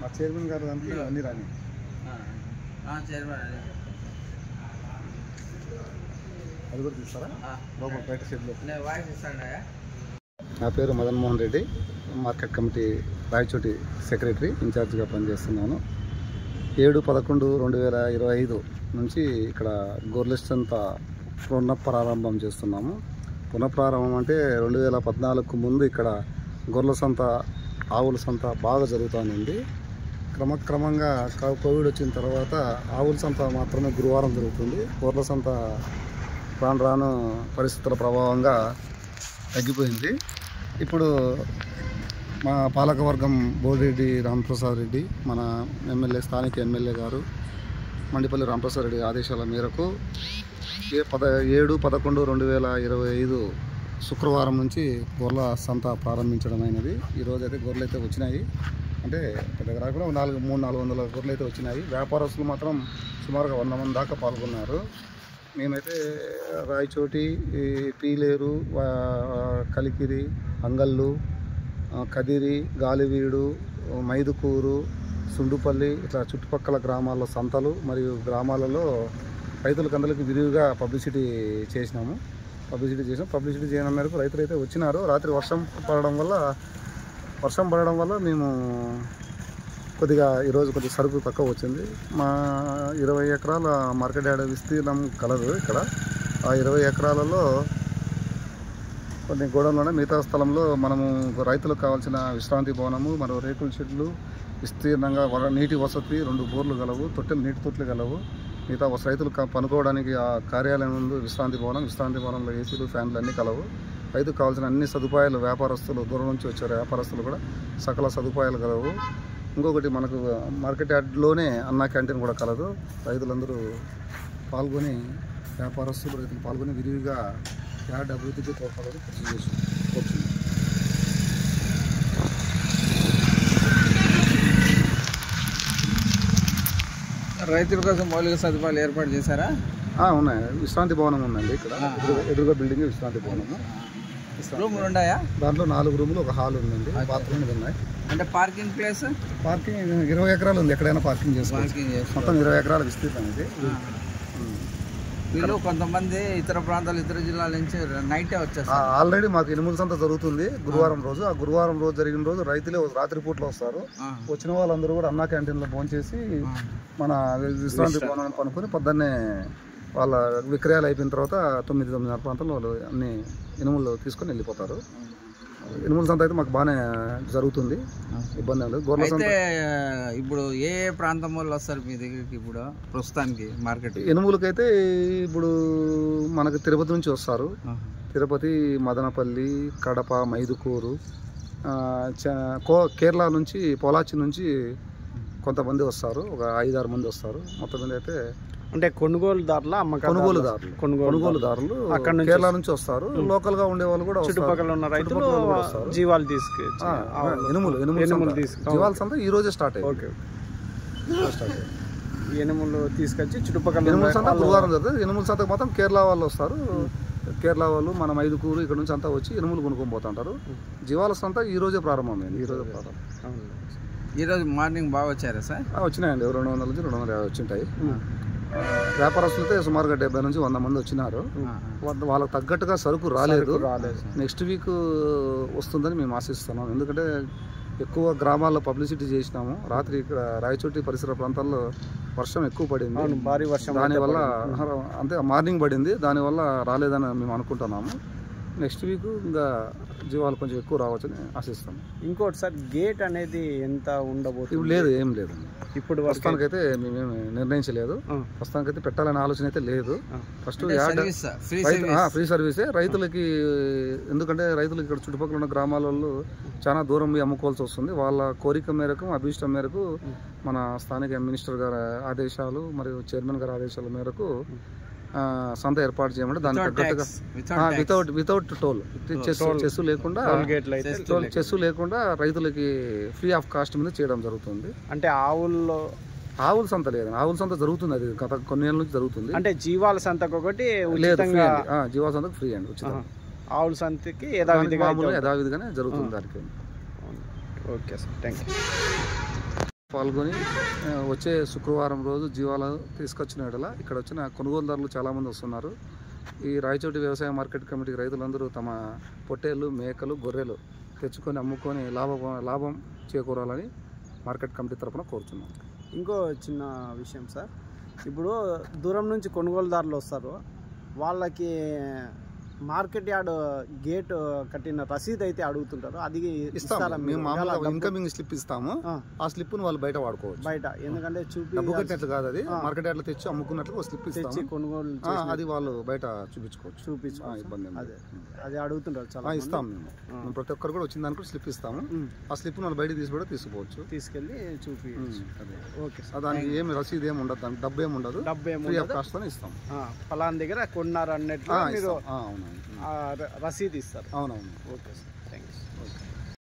మా చైర్మన్ గారు దాంట్లో అన్నీ రాని చైర్మన్ అది కూడా తీస్తారా లోపల బయట షెడ్లో. వాయిస్ ఇస్తాడా? నా పేరు Madan Mohan Reddy, market committee Rayachoti secretary ఇన్ఛార్జ్గా పనిచేస్తున్నాను. 7/11/2025 నుంచి ఇక్కడ గొర్రెల సంత పునఃప్రారంభం చేస్తున్నాము. పునఃప్రారంభం అంటే 2014కు ముందు ఇక్కడ గొర్రెల సంత, ఆవుల సంత బాగా జరుగుతుంది. క్రమక్రమంగా కోవిడ్ వచ్చిన తర్వాత ఆవుల సంత మాత్రమే గురువారం జరుగుతుంది. గొర్రెల సంత రాను రాను పరిస్థితుల ప్రభావంగా తగ్గిపోయింది. ఇప్పుడు మా పాలకవర్గం బోడిరెడ్డి రామప్రసాద్ రెడ్డి, మన ఎమ్మెల్యే, స్థానిక ఎమ్మెల్యే గారు మండిపల్లి రామప్రసాద్ రెడ్డి ఆదేశాల మేరకు 7/11/2025 శుక్రవారం నుంచి గొర్రెల సంత ప్రారంభించడం అయినది. ఈరోజు అయితే గొర్రెలు అయితే వచ్చినాయి. అంటే పెద్దగా రాకుండా 300-400 గొర్రెలు అయితే వచ్చినాయి. వ్యాపారస్తులు మాత్రం సుమారుగా 100 మంది దాకా పాల్గొన్నారు. మేమైతే రాయచోటి, పీలేరు, కలికిరి, అంగళ్ళు, కదిరి, గాలివీడు, మైదుకూరు, సుండుపల్లి ఇట్లా చుట్టుపక్కల గ్రామాల్లో సంతలు మరియు గ్రామాలలో రైతులకందరికీ విరివిగా పబ్లిసిటీ చేసినాము. పబ్లిసిటీ చేయడం మేరకు రైతులు అయితే వచ్చినారు. రాత్రి వర్షం పడడం వల్ల మేము కొద్దిగా ఈరోజు కొద్దిగా సరుకు తక్కువ వచ్చింది. మా 20 ఎకరాల మార్కెట్ యార్డ్ విస్తీర్ణం కలదు. ఇక్కడ ఆ 20 ఎకరాలలో కొన్ని గోడౌన్లోనే, మిగతా స్థలంలో మనము రైతులకు కావాల్సిన విశ్రాంతి భవనము మరియు రేకుల షెడ్లు, విస్తీర్ణంగా నీటి వసతి, 2 బోర్లు గలవు, నీటి తొట్టెలు గలవు. మిగతా రైతులు పనుకోవడానికి ఆ కార్యాలయం ముందు విశ్రాంతి భవనంలో ఏసీలు, ఫ్యాన్లు అన్నీ కలవు. రైతుకు కావాల్సిన అన్ని సదుపాయాలు, వ్యాపారస్తులు, దూరం నుంచి వచ్చే వ్యాపారస్తులు కూడా సకల సదుపాయాలు కలవు. ఇంకొకటి మనకు మార్కెట్ యార్డ్లోనే అన్నా క్యాంటీన్ కూడా కలదు. రైతులందరూ పాల్గొని, రైతులు పాల్గొని విరివిగా యార్డ్ అభివృద్ధికి తోడ్పడాలని కోరుతుంది. రైతుల కోసం మౌలిక సదుపాయాలు ఏర్పాటు చేశారా? ఉన్నాయి. విశ్రాంతి భవనం ఉందండి ఇక్కడ, ఎదురుగా బిల్డింగ్ విశ్రాంతి భవనము. రూములు ఉన్నాయా? దాంట్లో 4 రూములు, ఒక హాల్ ఉందండి, బాత్రూమ్లు ఉన్నాయి. అంటే పార్కింగ్ ప్లేస్? పార్కింగ్ 20 ఎకరాలు ఉంది, ఎక్కడైనా పార్కింగ్ చేసుకోవచ్చు. మొత్తం 20 ఎకరాల విస్తీర్ణం ఇది. వీళ్ళు కొంతమంది ఇతర ప్రాంతాలు, ఇతర జిల్లాల నుంచి నైటే వచ్చేస్తారు. ఆల్రెడీ మాకు ఎనుముల సంత జరుగుతుంది గురువారం రోజు. ఆ గురువారం రోజు జరిగిన రోజు రైతులే రాత్రి పూట్లో వస్తారు. వచ్చిన వాళ్ళందరూ కూడా అన్నా క్యాంటీన్లో భోంచేసి మన విశ్రాంతి భవనం పనుకొని పొద్దున్నే వాళ్ళ విక్రయాలు అయిపోయిన తర్వాత 9-9:30 ప్రాంతంలో వాళ్ళు అన్ని ఎనుములు తీసుకొని వెళ్ళిపోతారు. ఎనుముల సంత అయితే మాకు బాగానే జరుగుతుంది, ఇబ్బంది లేదు. గొర్రెల సంత ఇప్పుడు ఏ ప్రాంతం వాళ్ళు వస్తారు మీ దగ్గరికి ఇప్పుడు ప్రస్తుతానికి మార్కెట్? ఎనుములకైతే ఇప్పుడు మనకు తిరుపతి నుంచి వస్తారు. తిరుపతి, మదనపల్లి, కడప, మైదుకూరు, కేరళ నుంచి, పొలాచి నుంచి కొంతమంది వస్తారు. ఒక 5-6 మంది వస్తారు. మొత్తం మీద అయితే అంటే కొనుగోలుదారులు అక్కడ కేరళ నుంచి వస్తారు. లోకల్ గా ఉండే వాళ్ళు కూడా, చుట్టుపక్కల ఉన్న రైతులు జీవాలు తీసుకొచ్చి ఎనుములు జీవాల సంత ఈ రోజే స్టార్ట్ అయ్యింది. ఎనుములు తీసుకొచ్చి చుట్టుపక్కల ఎనుముల సంత గురువారం జరుగుతుంది. ఎనుముల సంతకు మాత్రం కేరళ వాళ్ళు వస్తారు. కేరళ వాళ్ళు, మన మైదుకూరు ఇక్కడ నుంచి అంతా వచ్చి ఎనుములు కొనుక్కొని పోతుంటారు. జీవాల సంత ఈ రోజే ప్రారంభమైంది. ఈ రోజు మార్నింగ్ బాగా వచ్చారా సార్? వచ్చినాయండి, 200 నుంచి 250 వచ్చింటాయి. వ్యాపారస్తులు అయితే సుమారుగా 70 నుంచి 100 మంది వచ్చినారు. వాళ్ళకు తగ్గట్టుగా సరుకు రాలేదు. నెక్స్ట్ వీక్ వస్తుందని మేము ఆశిస్తున్నాం. ఎందుకంటే ఎక్కువ గ్రామాల్లో పబ్లిసిటీ చేసినాము. రాత్రి ఇక్కడ రాయచోటి పరిసర ప్రాంతాల్లో వర్షం ఎక్కువ పడింది, భారీ వర్షం. దానివల్ల అంటే మార్నింగ్ పడింది, దానివల్ల రాలేదని మేము అనుకుంటున్నాము. నెక్స్ట్ వీక్ ఇంకా జీవాలు కొంచెం ఎక్కువ రావచ్చని ఆశిస్తాం. ఇంకోటి సార్, గేట్ అనేది ఎంత ఉండబోతుంది? లేదు, ఏం లేదు. ఇప్పుడు ప్రస్తుతానికైతే మేమేమి నిర్ణయించలేదు. ప్రస్తుతానికైతే పెట్టాలనే ఆలోచన అయితే లేదు. ఫస్ట్ ఫ్రీ సర్వీసే రైతులకి. ఎందుకంటే రైతులకి ఇక్కడ చుట్టుపక్కల ఉన్న గ్రామాలలో చాలా దూరం పోయి అమ్ముకోవాల్సి వస్తుంది. వాళ్ళ కోరిక మేరకు, అభీష్టం మేరకు మన స్థానిక మినిస్టర్ గారి ఆదేశాలు మరియు చైర్మన్ గారి ఆదేశాల మేరకు సంత ఏర్పాటు చేయమంటే దానికి తగ్గట్టుగా వితౌట్ టోల్, చెస్ లేకుండా రైతులకి ఫ్రీ ఆఫ్ కాస్ట్ మీద చేయడం జరుగుతుంది. అంటే ఆవుల సంత లేదు, ఆవుల సంత జరుగుతుంది, అది గత కొన్ని ఏళ్ళ నుంచి జరుగుతుంది. అంటే జీవాల సంతకు ఒకటి లేదు, జీవాల సంతకు ఫ్రీ అండి, ఉచితం. ఆవుల సంతకి యథావిధిగానే జరుగుతుంది దానికి. Okay sir, thank you. పాల్గొని వచ్చే శుక్రవారం రోజు జీవాలు తీసుకొచ్చిన యెడల ఇక్కడ వచ్చిన కొనుగోలుదారులు చాలామంది వస్తున్నారు. ఈ రాయచోటి వ్యవసాయ మార్కెట్ కమిటీ రైతులందరూ తమ పొట్టేళ్ళు, మేకలు, గొర్రెలు తెచ్చుకొని అమ్ముకొని లాభం చేకూరాలని మార్కెట్ కమిటీ తరఫున కోరుతున్నాం. ఇంకో చిన్న విషయం సార్, ఇప్పుడు దూరం నుంచి కొనుగోలుదారులు వస్తారు, వాళ్ళకి మార్కెట్ యార్డ్ గేట్ కట్టిన రసీదు అయితే అడుగుతుంటారు, అది ఇస్తారా? మేము మామూలుగా ఇన్కమింగ్ స్లిప్ ఇస్తాము, ఆ స్లిప్ వాళ్ళు బయట వాడుకోవచ్చు. బయట ఎందుకంటే డబ్బు కట్టినట్లు కాదు, అది మార్కెట్ యార్డ్ లో తెచ్చి అమ్ముకున్నట్లు స్లిప్ ఇస్తాము, కొనుగోలు అది వాళ్ళు బయట చూపించుకోవచ్చు. ఇబ్బంది అది అడుగుతుంటారు చాలా. ఇస్తాం మేము ప్రతి ఒక్కరు కూడా వచ్చిన దానికి స్లిప్ ఇస్తాము, ఆ స్లిప్ వాళ్ళు బయట తీసి కూడా తీసుకోవచ్చు, తీసుకెళ్ళి చూపి. ఓకే, దానికి ఏమి రసీదు ఏమి ఉండదు, దానికి డబ్బు ఏమి ఉండదు, ఫ్రీ ఆఫ్ కాస్ట్ తోనే ఇస్తాం. ఫలానా దగ్గర కొన్నారు అన్నట్లు మీరు అవునవును రసీదు ఇస్తారు. అవునవును. Okay sir.